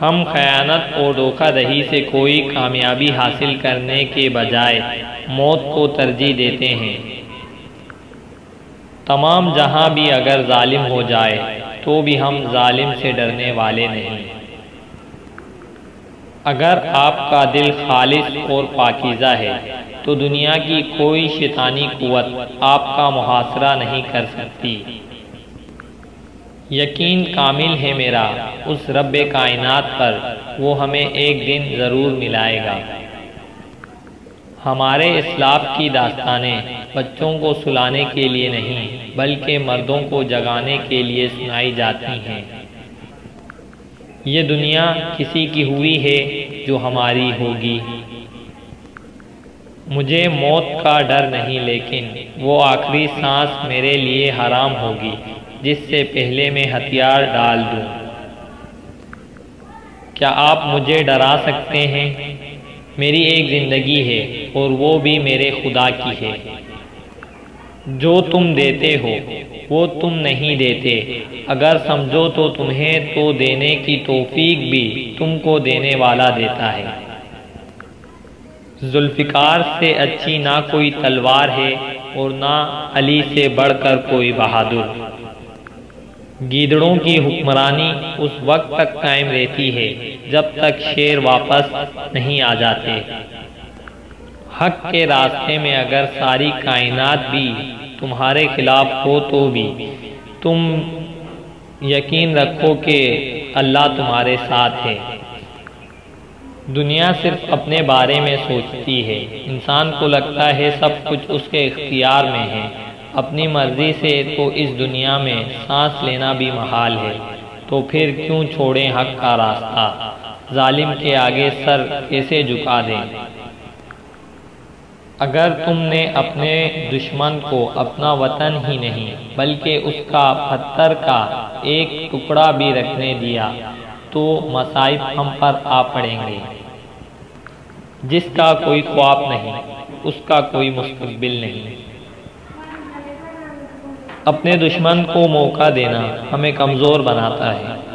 ہم خیانت اور دھوکہ دہی سے کوئی کامیابی حاصل کرنے کے بجائے موت کو ترجیح دیتے ہیں۔ تمام جہاں بھی اگر ظالم ہو جائے تو بھی ہم ظالم سے ڈرنے والے نہیں۔ اگر آپ کا دل خالص اور پاکیزہ ہے تو دنیا کی کوئی شیطانی قوت آپ کا محاصرہ نہیں کر سکتی۔ یقین کامل ہے میرا اس رب کائنات پر، وہ ہمیں ایک دن ضرور ملائے گا۔ ہمارے اسلاف کی داستانیں بچوں کو سلانے کے لیے نہیں بلکہ مردوں کو جگانے کے لیے سنائی جاتی ہیں۔ یہ دنیا کسی کی ہوئی ہے جو ہماری ہوگی۔ مجھے موت کا ڈر نہیں، لیکن وہ آخری سانس میرے لیے حرام ہوگی جس سے پہلے میں ہتھیار ڈال دوں۔ کیا آپ مجھے ڈرا سکتے ہیں؟ میری ایک زندگی ہے اور وہ بھی میرے خدا کی ہے۔ جو تم دیتے ہو وہ تم نہیں دیتے، اگر سمجھو تو تمہیں تو دینے کی توفیق بھی تم کو دینے والا دیتا ہے۔ ذوالفقار سے اچھی نہ کوئی تلوار ہے اور نہ علی سے بڑھ کر کوئی بہادر۔ گیدڑوں کی حکمرانی اس وقت تک قائم رہتی ہے جب تک شیر واپس نہیں آ جاتے۔ حق کے راستے میں اگر ساری کائنات بھی تمہارے خلاف ہو تو بھی تم یقین رکھو کہ اللہ تمہارے ساتھ ہے۔ دنیا صرف اپنے بارے میں سوچتی ہے، انسان کو لگتا ہے سب کچھ اس کے اختیار میں ہے، اپنی مرضی سے تو اس دنیا میں سانس لینا بھی محال ہے، تو پھر کیوں چھوڑیں حق کا راستہ، ظالم کے آگے سر کیسے جھکا دیں۔ اگر تم نے اپنے دشمن کو اپنا وطن ہی نہیں بلکہ اس کا پتھر کا ایک ٹکڑا بھی رکھنے دیا تو مصائب ہم پر آ پڑیں گے۔ جس کا کوئی خواب نہیں اس کا کوئی مستقبل نہیں۔ اپنے دشمن کو موقع دینا ہمیں کمزور بناتا ہے۔